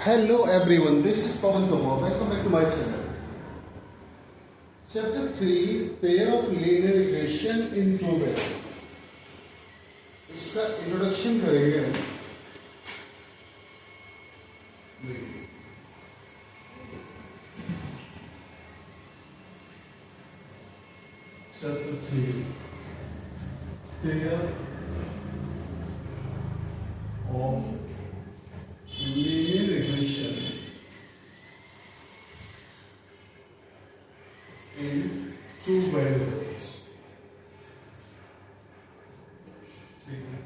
Hello everyone, this is Pawan Kumar. Welcome back to my channel. Chapter 3, pair of linear equation in two variables. इसका introduction करेंगे हम. Chapter 3, pair of linear equation in two variables. ठीक है,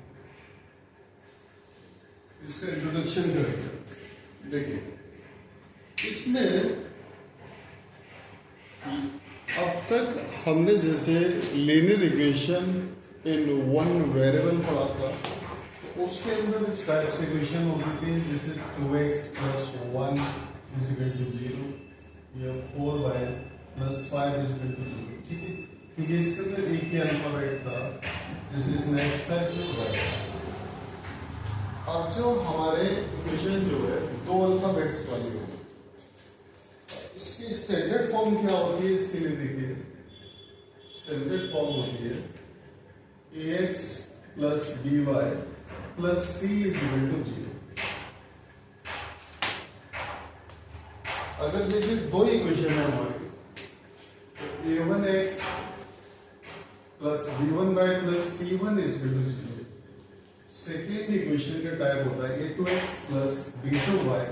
इसका introduction करेंगे. देखिए, इसमें अब तक हमने जैसे linear equation in one variable पढ़ा था, उसके अंदर इस टाइप से इक्वेशन होती थी जैसे 2x plus 1 is equal to 0 या 4y plus 5 is equal to 0. ठीक है, क्योंकि इसके अंदर एक ही अल्फाबेट था, जैसे इसमें x था, इसमें y. अब जो हमारे इक्वेशन जो है दो अल्फाबेट्स वाली है, इसकी स्टैंडर्ड फॉर्म क्या होती है? इसके लिए देखिए, स्टैंडर्ड फॉर्म होती है ax plus by plus c is equal to 0. अगर जैसे दो इक्वेशन है हमारी, तो a1x plus b1y plus c1 is equal to 0. Second equation का टाइप होता है a2x plus b2y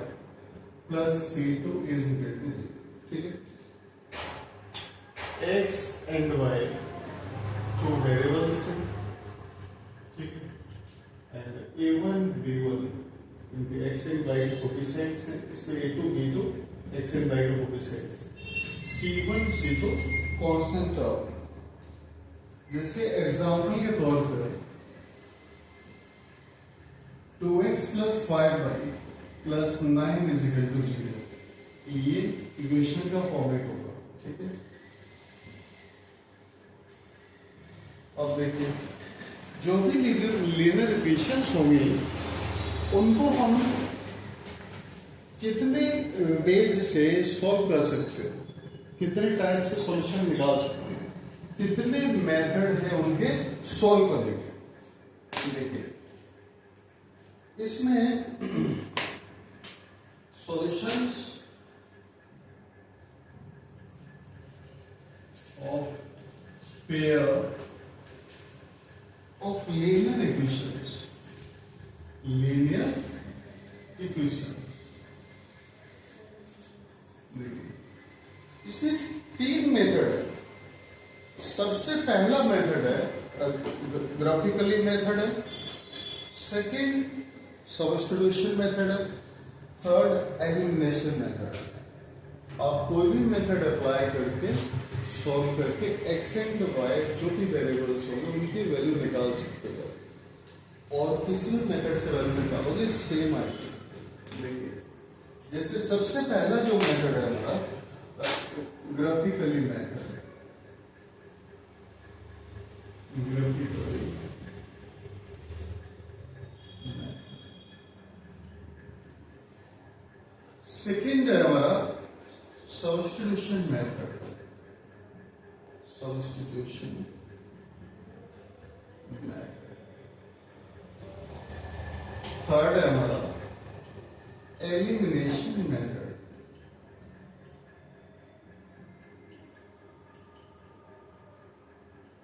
plus c2 is equal to 0. ठीक है, x and y two variables हैं. ठीक है, and a1 b1 इनके x and y के कोफिशिएंट्स हैं. इसमें a2 b2 x and y के coefficients, c1 c2 constant term. जैसे एग्जांपल के तौर पर 2x plus 5y plus 9 is equal to 0, ये इक्वेशन का फॉर्मेट होगा. ठीक है, अब देखिए, जो भी लीनियर इक्वेशंस होंगी उनको हम कितने वेज से सॉल्व कर सकते हैं, कितने टाइप से सॉल्यूशन निकाल सकते हैं, कितने मेथड हैं उनके सॉल्व करने के. देखिए, इसमें solutions of pair of linear equations. Linear equations. इसमें तीन मेथड है. सबसे पहला मेथड है ग्राफिकली मेथड है, सेकंड सब्स्टिट्यूशन मेथड है, थर्ड एलिमिनेशन मेथड है. आप कोई भी मेथड अप्लाई करके सॉल्व करके एक्स एंड वाई जो भी वेरिएबल्स होंगे उनकी वैल्यू निकाल सकते हो, और किसी भी मेथड से वैल्यू निकालोगे सेम आएगी. देखिए, जैसे सबसे पहला जो मेथड है हमारा ग्राफिकली मेथड है. ग्राफिकली सेकेंड है हमारा substitution method. Substitution method. Third है हमारा एलिमिनेशन मेथड.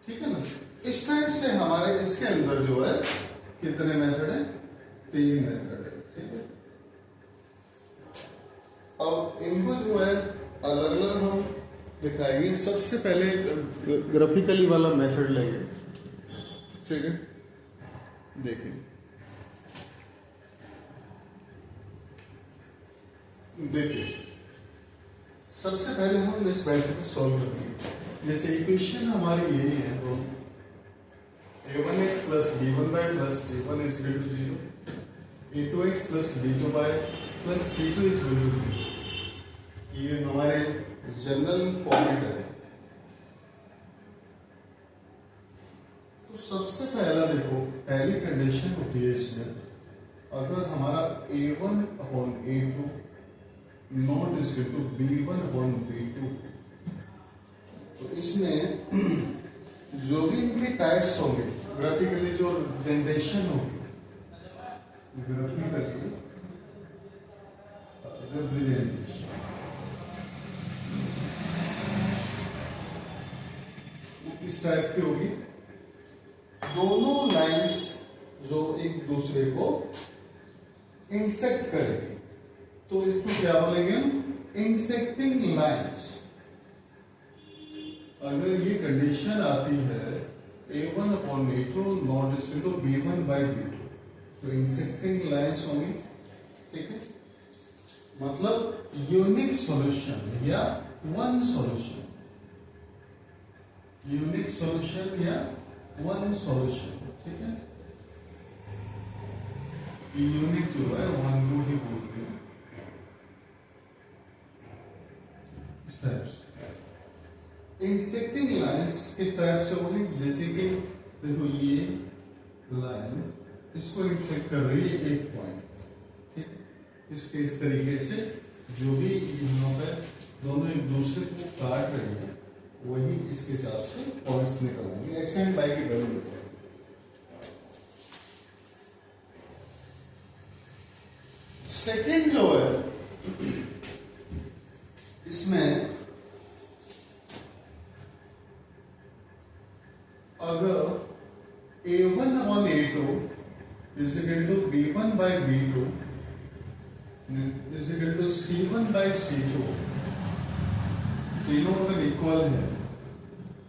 ठीक है ना, इस टाइप से हमारे इसके अंदर जो है कितने मेथड है? तीन मेथड है. ठीक है, अब इनको जो है अलग अलग हम दिखाएंगे. सबसे पहले ग्राफिकली वाला मेथड लेंगे. ठीक है, देखिए, सबसे पहले हम इस मेथड को सॉल्व करेंगे. जैसे इक्वेशन हमारी यही है, तो a1x plus b1y plus c1 is equal to 0, a2x plus b2y plus c2 is equal to 0. ये हमारे जनरल फॉर्मेट है. तो सबसे पहला देखो, पहली कंडीशन होती है इसमें, अगर हमारा a1 upon a2 not is equal to B1 upon B2। तो इसमें जो भी इनके टाइप्स होंगे, ग्राफिकली जो रिप्रेजेंटेशन होगी, ग्राफिकली रिप्रेजेंटेशन इस टाइप की होगी। दोनों लाइंस जो एक दूसरे को इंसेक्ट करेगी, तो इसको क्या बोलेंगे हम? Intersecting lines. अगर ये कंडीशन आती है A1 upon A2 not equal to B1 by B2, तो इंसेक्टिंग लाइंस होंगी। ठीक है, मतलब यूनिक सॉल्यूशन या वन सॉल्यूशन, यूनिक सॉल्यूशन या वन सॉल्यूशन। ठीक है, यूनिक जो है वन को ही बोलते हैं इस टाइप से। इंसेक्टिंग लाइंस किस टाइप से होगी? जैसे कि देखो ये लाइन इसको इंसेक्ट कर रही है एक पॉइंट, ठीक, इसके इस तरीके से जो भी यहाँ पे दोनों एक दूसरे को काट रही है, वही इसके हिसाब से पॉइंट्स निकलेंगे। एक्स एंड वाई की वैल्यू निकलेगी। सेकेंड जो है, इसमें अगर A1 upon A2 is equal to B1 by B2 is equal to C1 by C2, तीनों अगर इक्वल है,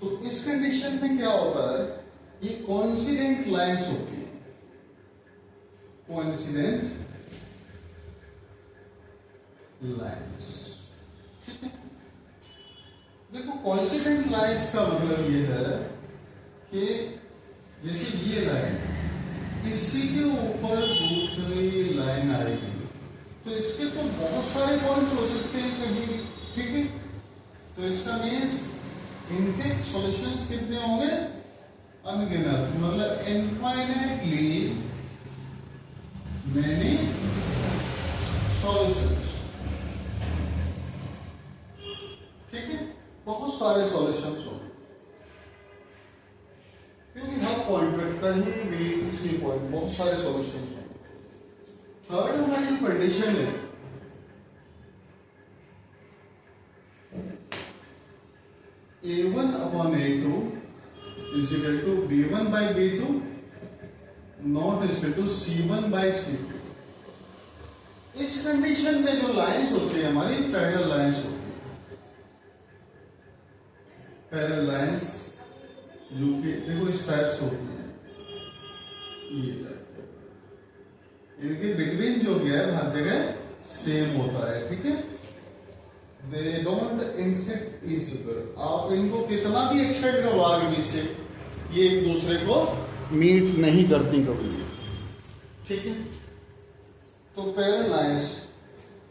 तो इस कंडीशन में क्या होता है? ये कोइंसिडेंट लाइंस होती है। कोइंसिडेंट लाइंस, ठीक है। देखो कोइंसिडेंट लाइंस का मतलब ये है कि जैसे ये लाइन, इसी के ऊपर दूसरी लाइन आएगी, तो इसके तो बहुत सारे पॉइंट्स हो सकते हैं कहीं भी, ठीक है। तो इसका मीन्स इनके सॉल्यूशंस कितने होंगे? अनगिनत, मतलब इनफाइनाइटली मैनी सॉल्यूशंस, ठीक है। बहुत सारे सॉल्यूशंस होंगे, क्योंकि हर पॉइंट पे कहीं भी किसी पॉइंट बहुत सारे सॉल्यूशंस होंगे। थर्ड हमारी कंडीशन है, A1 upon A2 is equal to B1 by B2 not is equal to C1 by C2। इस कंडीशन में जो लाइंस होती है हमारी पैरेलल लाइंस होती है। पैरेलल लाइंस जो कि देखो इस टाइप से होती है, ये टाइप, इनके बिटवीन जो गैप हर जगह सेम होता है, ठीक है। They don't insect each other. आप इनको कितना भी एक्सटेंड करो आगे पीछे, ये एक दूसरे को मीट नहीं करती कभी, ठीक है। तो पैरेलल लाइंस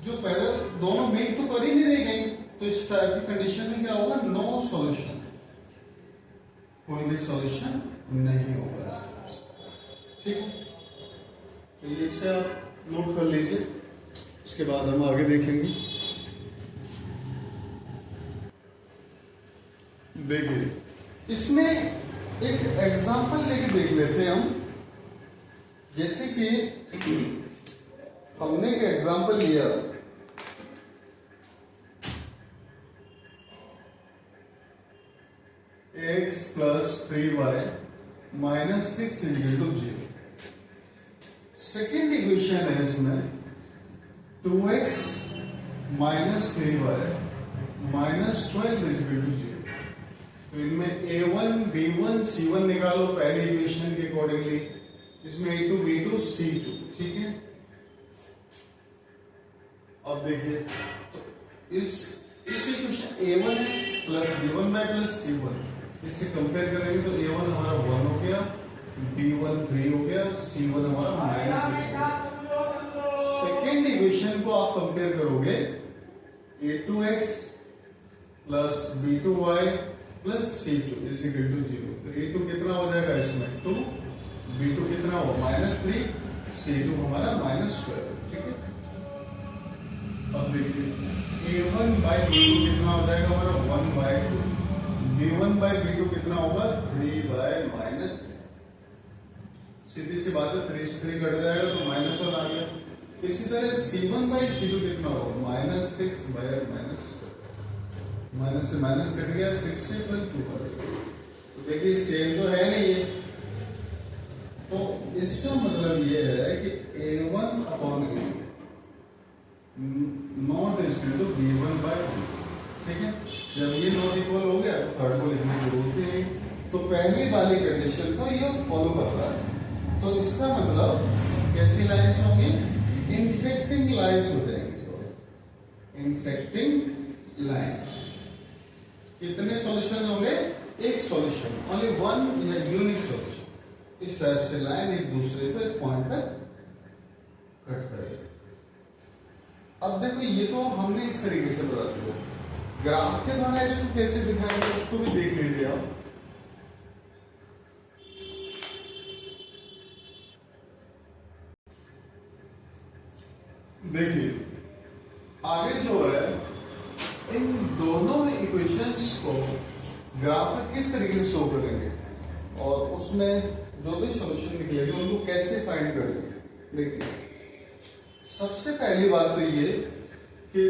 जो पैरेलल दोनों मीट तो कर ही नहीं रही गई, तो इस टाइप की कंडीशन में क्या होगा? नो सॉल्यूशन, कोई भी सॉल्यूशन नहीं होगा, ठीक है। तो ये से आप नोट कर लीजिए, इसके बाद हम आगे देखेंगे। देखिए इसमें एक एग्जांपल लेके देख लेते हैं हम। जैसे कि हमने एक एग्जांपल लिया, x plus 3y minus 6 equal to 0। Second equation है इसमें 2x minus 3y minus 12 equal to 0। तो इनमें A1, B1, C1 निकालो पहली इक्वेशन के अकॉर्डिंगली, इसमें A2, B2, C2, ठीक है। अब देखिए तो इस equation A1x plus B1 by plus C1, इससे कंपेयर करेंगे तो A1 हमारा 1 हो गया, B1 3 हो गया, C1 हमारा माइनस 6 हो गया। सेकेंड इक्वेशन को आप कंपेयर करोगे A2x plus B2y plus C2 is equal to 0। तो A2 कितना हो जाएगा इसमें 2, B2 कितना हो माइनस 3, C2 हमारा माइनस 12, ठीक है। अब देखिए बाई बी टू कितना हो जाएगा हमारा 1/2, b1/b2 कितना होगा 3/-, सीधी सी बात है, 3 से 3 कट जाएगा तो -1 आ गया। इसी तरह c1/c2 कितना होगा -6/-, माइनस से माइनस कट गया, 6 से +2 कर गया। तो देखिए सेम तो है नहीं ये, तो इसका मतलब ये है कि a1/a not equal to b1/b, ठीक है। जब ये नॉट इक्वल हो गया तो थर्ड को लिखने की जरूरत ही नहीं, तो पहली वाली कंडीशन को ये फॉलो कर रहा है। तो इसका मतलब कैसी लाइंस होंगी, इंसेक्टिंग लाइंस हो जाएंगी, इंसेक्टिंग लाइंस। कितने सॉल्यूशन होंगे, एक सॉल्यूशन, ओनली वन या यूनिक सॉल्यूशन। इस टाइप से लाइन एक दूसरे पे पॉइंट पर कट करेगा। अब देखो ये तो हमने इस तरीके से बता दिया, ग्राफ के द्वारा इसको कैसे दिखाएंगे उसको भी देख लीजिए आप। देखिए आगे जो है इन दोनों इक्वेशंस को ग्राफ पर किस तरीके से शो करेंगे और उसमें जो भी सॉल्यूशन निकलेंगे उनको कैसे फाइंड करेंगे। देखिए सबसे पहली बात तो ये कि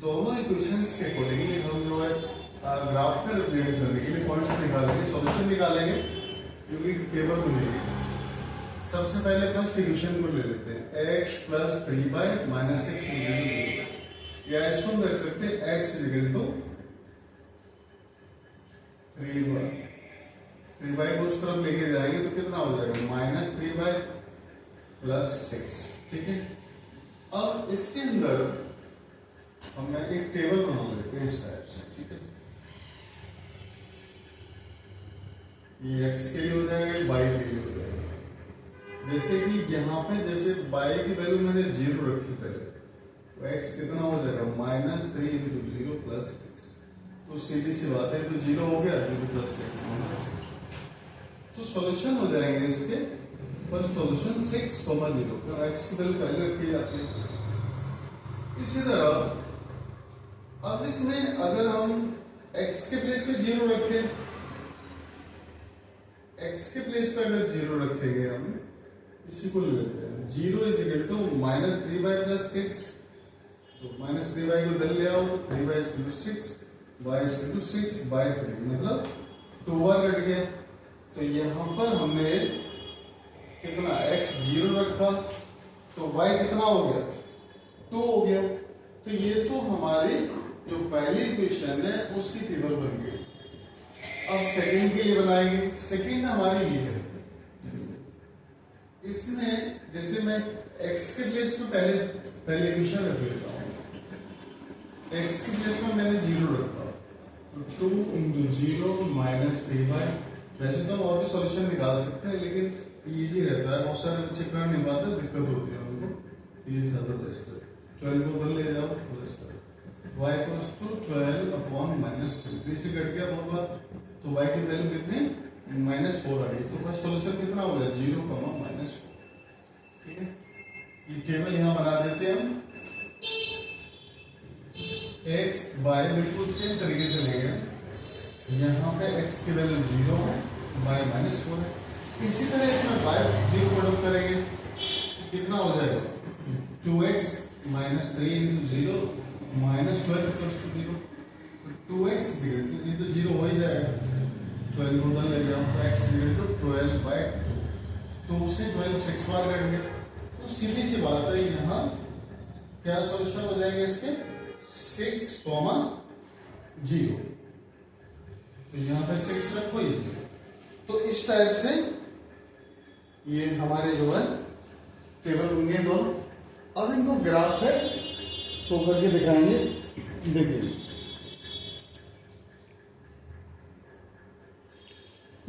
दोनों इक्वेशंस के अकॉर्डिंगली हम जो है ग्राफ में रिप्रेजेंट करने के लिए पॉइंट्स निकालेंगे, सॉल्यूशन निकालेंगे जो कि टेबल को लेंगे। सबसे पहले फर्स्ट इक्वेशन को ले लेते हैं, x + 3/-6 या इसको हम देख सकते हैं x = 3/, को उस तरफ लेके जाएंगे तो कितना हो जाएगा -3/+6, ठीक है। अब इसके अंदर हम एक टेबल बना लेते हैं इस टाइप से, ठीक है। ये x के लिए हो जाएगा, y के लिए हो जाएगा। जैसे कि यहाँ पे जैसे y की वैल्यू मैंने 0 रखी पहले, तो x कितना हो जाएगा -3 × 0 + 6, तो सीधी सी बात है, तो 0 हो गया, 0 + 6 -6। तो सॉल्यूशन हो जाएंगे इसके, फर्स्ट सॉल्यूशन 6,0, तो x की वैल्यू पहले रखी जाती है। इसी तरह अब इसमें अगर हम x के प्लेस पे 0 रखें, x के प्लेस पे अगर 0 रखेंगे हम, इसी को ले लेते हैं, 0 = -3/+6, तो -3/, को दल ले आओ, 3/6, y = 6/3, मतलब 2 बार कट गया। तो यहाँ पर हमने कितना x 0 रखा तो y कितना हो गया 2 हो गया। तो ये तो हमारी जो पहली इक्वेशन है उसकी टेबल बन गई। अब सेकंड के लिए बनाएंगे, सेकंड हमारी ये है, इसमें जैसे मैं x के प्लेस में पहले इक्वेशन रख लेता हूँ, x के प्लेस में मैंने 0 रखा, तो 2 × 0 -3/, वैसे तो और भी सॉल्यूशन निकाल सकते हैं लेकिन इजी रहता है, बहुत सारे बच्चे कर नहीं पाते, दिक्कत होती है उनको, ये ज्यादा बेस्ट है। 12 को उधर ले जाओ, प्लस करो, y = 12/-3, 3 से कट गया बहुत बार, तो y की वैल्यू कितनी -4 आ गई। तो फर्स्ट सॉल्यूशन कितना हो गया 0, -4, ठीक है। ये टेबल यहाँ बना देते हैं हम, x y बिल्कुल सेम तरीके से लेंगे, यहाँ पे x की वैल्यू 0 है, y -4 है। इसी तरह इसमें y 0 प्रोडक्ट करेंगे, कितना हो जाएगा 2x - 3 × 0 -12 = 0, 2x ये तो 0 हो ही जाएगा, 12 को उधर ले जाओ, तो x = 12/2, 2 से 12 6 बार कट गया। तो सीधी सी बात है, यहाँ क्या सॉल्यूशन हो जाएंगे इसके 6, 0, तो यहाँ पे 6 रखो ये। तो इस टाइप से ये हमारे जो है टेबल बन गए दोनों। अब इनको ग्राफ पे शो करके दिखाएंगे,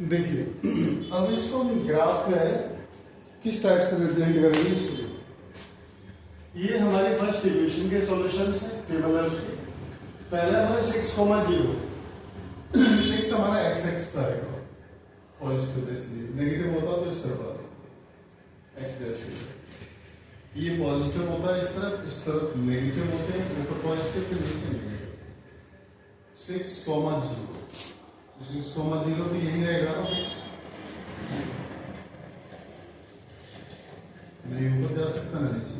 देखिए अब इसको हम ग्राफ पे है किस टाइप से रिप्रेजेंट करेंगे इसको। ये हमारी फर्स्ट इक्वेशन के सॉल्यूशंस है, टेबल है उसके। पहले हमारा 6, 0, 6 हमारा x था पॉजिटिव, इसलिए नेगेटिव होता तो इस तरफ आता x जैसे। ये पॉजिटिव होता है इस तरफ नेगेटिव होते हैं, ऊपर पॉजिटिव फिर नीचे नेगेटिव। 6,0 6,0 तो यही रहेगा ना फिक्स, नहीं ऊपर जा सकता ना नीचे।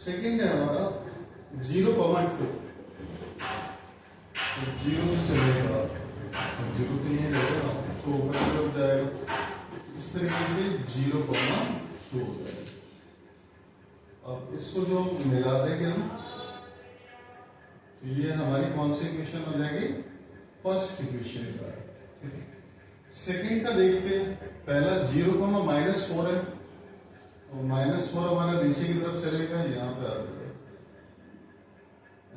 सेकेंड है हमारा 0,2, 0 से चलेगा 0 तो यही रहेगा तो ऊपर की तरफ जाएगा, इस तरीके से 0,2 हो जाएगा। अब इसको जो मिला देंगे हम तो ये हमारी कौन सी इक्वेशन हो जाएगी, फर्स्ट इक्वेशन का। सेकेंड का देखते हैं, पहला 0,-4 है और -4 हमारा नीचे की तरफ चलेगा, यहाँ पे आ गया,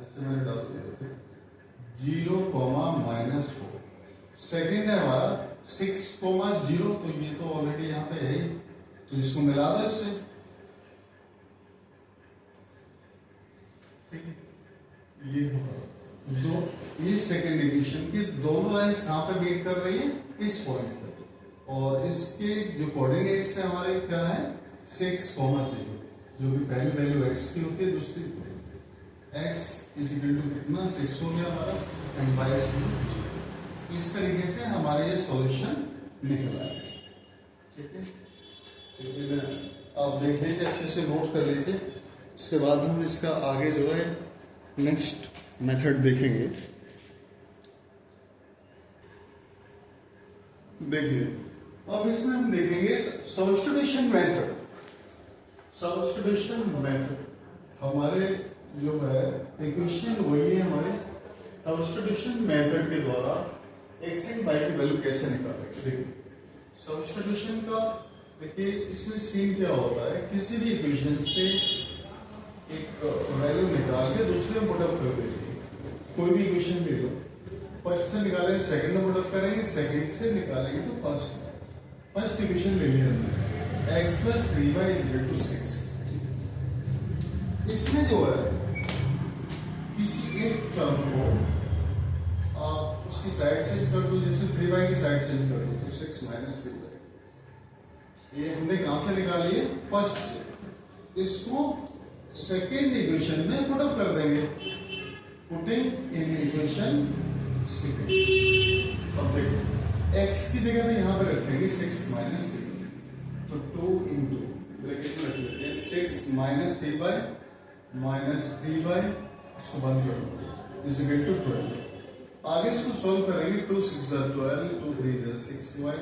ऐसे मैंने डाल दिया 0,-4। सेकेंड है हमारा 6,0, तो ये तो ऑलरेडी यहाँ पे है ही, तो इसको मिला दो इससे, ठीक है। ये होगा ये सेकेंड इक्वेशन की दोनों लाइंस कहाँ पे मीट कर रही है, इस पॉइंट पे, और इसके जो कोऑर्डिनेट्स है हमारे क्या है 6,0, जो कि पहली वैल्यू x की होती है, दूसरी x इक्वल टू कितना 6 हो गया हमारा, एंड y इक्वल टू। इस तरीके से हमारा ये सॉल्यूशन निकला है, ठीक है। आप देख लीजिए, अच्छे से नोट कर लीजिए, इसके बाद हम इसका आगे जो है नेक्स्ट मेथड देखेंगे। देखिए अब इसमें हम देखेंगे सब्स्टिट्यूशन मेथड। सब्स्टिट्यूशन मेथड हमारे जो है इक्वेशन वही है हमारे, सब्स्टिट्यूशन मेथड के द्वारा x एंड y की वैल्यू कैसे निकालेंगे। देखिए सब्स्टिट्यूशन का, देखिए इसमें सीन क्या होता है, किसी भी इक्वेशन से एक वैल्यू निकाल के दूसरे में पुट अप कर देंगे। कोई भी इक्वेशन ले लो, फर्स्ट से निकालेंगे सेकंड में पुट अप करेंगे, सेकंड से निकालेंगे तो फर्स्ट इक्वेशन ले लिया हमने, x + 3y = 6। इसमें जो है किसी एक टर्म को आप उसकी साइड चेंज कर दो, जैसे 3y की साइड चेंज कर दो तो 6 - 3y। ये हमने कहां से निकाली है, फर्स्ट से। इसको सेकेंड इक्वेशन में पुट अप कर देंगे, पुटिंग इन इक्वेशन सेकेंड। अब देखो x की जगह पे यहाँ पे रखेंगे 6 - 3, तो 2 × ब्रैकेट में रख लेते हैं 6 - 3y - 3y, इसको बंद कर दो, इज इक्वल टू 12। आगे इसको सॉल्व करेंगे, 2 × 6 = 12, 2 × 3 = 6y,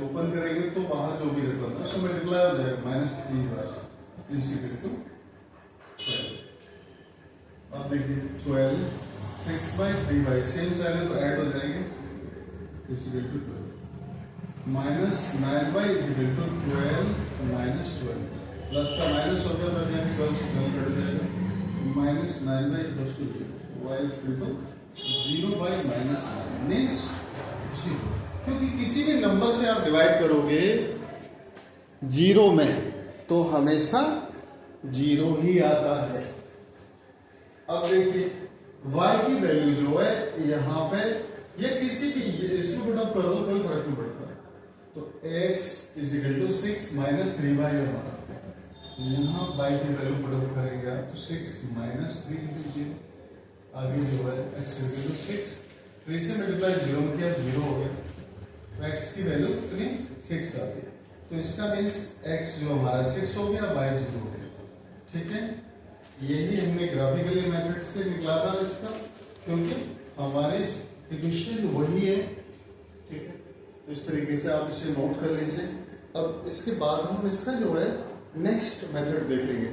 ओपन करेंगे तो बाहर जो भी रखा था उसको मल्टीप्लाई हो जाएगा, -3y इज इक्वल टू 12। अब देखिए 12 6/3y सेम साइड तो ऐड हो जाएंगे, is equal to 12 -9y is equal to 12 - 12, plus का माइनस होकर बढ़ जाएंगे, 12 से 12 कट जाएगा, -9y = 0, y is equal to 0/-9 means 0, क्योंकि किसी भी नंबर से आप डिवाइड करोगे 0 में तो हमेशा 0 ही आता है। अब देखिए y की वैल्यू जो है यहाँ पे, ये किसी भी इसमें पुट अप करो कोई फर्क नहीं पड़ता, तो x = 6 - 3y है हमारा, यहाँ y की वैल्यू पुट अप करेंगे आप तो 6 - 3 × 0, आगे जो है x = 6, 3 से मल्टीप्लाई 0 में किया 0 हो गया, तो x की वैल्यू कितनी 6 आ गई, तो इसका मीन्स x जो हमारा 6 हो गया, y 0 हो गया, ठीक है। यही हमने ग्राफिकली मेथड से निकाला था इसका, क्योंकि हमारे इक्वेशन वही है, ठीक है। तो इस तरीके से आप इसे नोट कर लीजिए। अब इसके बाद हम इसका जो है नेक्स्ट मेथड देखेंगे।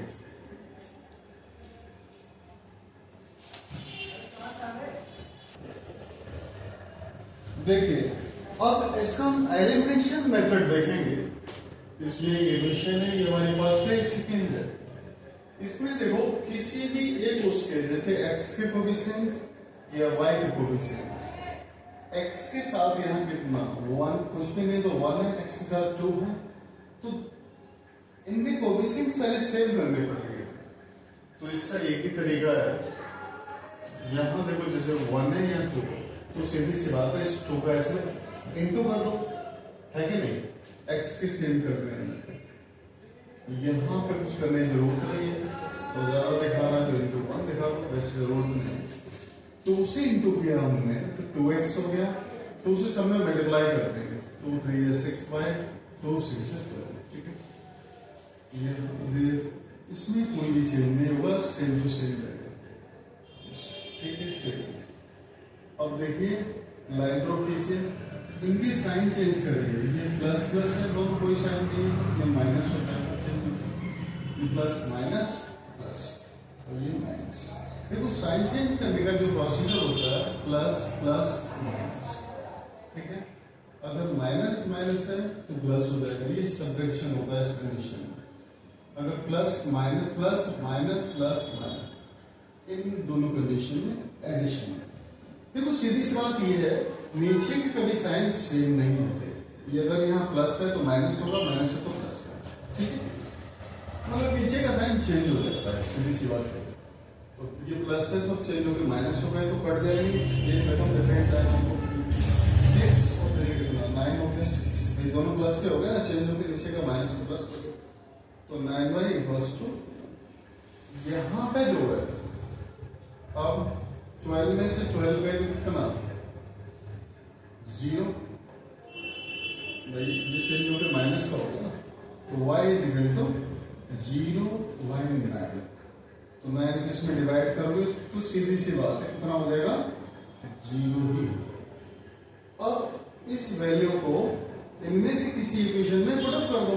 देखिए अब इसका हम एलिमिनेशन मेथड देखेंगे, इसलिए ये इक्वेशन है, ये हमारे पास है, सेकंड है। इसमें देखो किसी भी एक उसके, जैसे x के कोएफिशिएंट या y के कोएफिशिएंट, x के साथ यहाँ कितना 1, कुछ भी नहीं तो 1 है, x के साथ 2 है, तो इनके कोएफिशिएंट्स पहले सेम करने पड़ेंगे। तो इसका एक ही तरीका है, यहाँ देखो जैसे 1 है या 2, तो सीधी सी बात है, इस 2 का इसमें इनटू कर दो, है कि नहीं, x के सेम कर रहे हैं, यहाँ पे कुछ करने की जरूरत नहीं है, तो ज्यादा दिखाना है तो इंटू 1 दिखा दो, वैसे जरूरत नहीं है। तो उसे इंटू किया हमने तो 2x हो गया, तो उसे सब में मल्टीप्लाई कर देंगे, 2 3 6y, 2 6 12, ठीक है। ये इसमें कोई भी चेंज नहीं होगा, सेम टू सेम रहेगा, ठीक है। इस तरीके से अब देखिए लाइन ड्रॉ कीजिए, इनकी साइन चेंज करेंगे, ये प्लस प्लस है, दोनों कोई साइन नहीं, ये माइनस होता है, प्लस माइनस प्लस और ये माइनस। देखो साइन चेंज करने का जो प्रोसीजर होता है प्लस प्लस माइनस, ठीक है। अगर माइनस माइनस है तो प्लस हो जाएगा, ये सब्ट्रैक्शन होता है इस कंडीशन में। अगर plus minus plus minus plus minus, इन दोनों कंडीशन में एडिशन है। देखो सीधी सी बात ये है, नीचे के कभी साइन सेम नहीं होते, ये अगर यहाँ प्लस है तो माइनस होगा, माइनस है तो प्लस होगा, ठीक है। मतलब नीचे का साइन चेंज हो जाता है, सीधी सी बात है। तो ये प्लस है तो चेंज होकर माइनस हो गए तो कट जाएगी, सेम रकम डिफरेंट साइन हमको 6 और 3 कितना 9 हो गया, ये दोनों प्लस से हो गया ना, चेंज होकर नीचे का माइनस का प्लस हो गया, तो 9y इक्वल्स टू यहाँ पे जो है, अब 12 में से 12 गए कितना 0, भाई ये चेंज होकर माइनस का हो गया ना, तो y is equal to 0 y 9, तो 9 से इसमें डिवाइड करोगे तो सीधी सी बात है कितना हो जाएगा 0 ही। अब इस वैल्यू को इनमें से किसी इक्वेशन में पुट अप कर दो,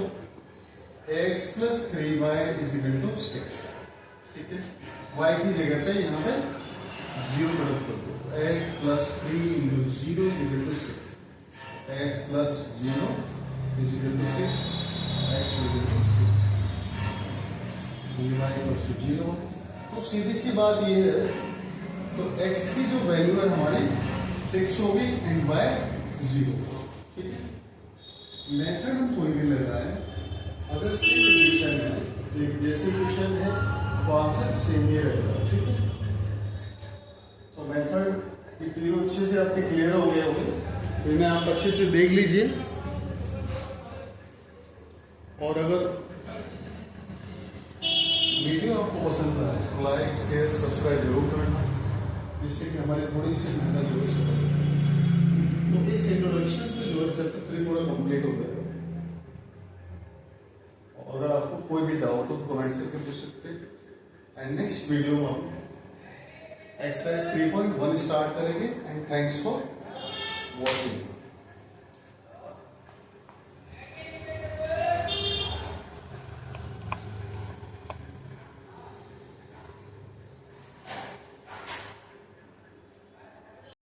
x plus 3y is equal to 6, ठीक है। y की जगह पे यहाँ पे 0 पुट अप कर दो, x plus 3 into 0 is equal to 6, x plus 0 is equal to 6, x is equal to 6, y equal to 0। तो सीधी सी बात ये है, तो x की जो वैल्यू है हमारी 6 होगी एंड y 0, ठीक है। मेथड हम कोई भी लगाए, अगर सेम इक्वेशन है, एक जैसे क्वेश्चन है तो आंसर सेम ही रहेगा, ठीक है। तो मेथड ये तीनों अच्छे से आपके क्लियर हो गए होंगे, इन्हें आप अच्छे से देख लीजिए, और अगर वीडियो आपको पसंद आए तो लाइक शेयर सब्सक्राइब जरूर करना, जिससे कि हमारी थोड़ी सी मेहनत जो है सफल। तो इस इंट्रोडक्शन से जो है चैप्टर 3 पूरा कंप्लीट हो गया। और अगर आपको कोई भी डाउट हो तो कमेंट्स करके पूछ सकते हैं, एंड नेक्स्ट वीडियो में हम एक्सरसाइज 3.1 स्टार्ट करेंगे। And thanks for watching.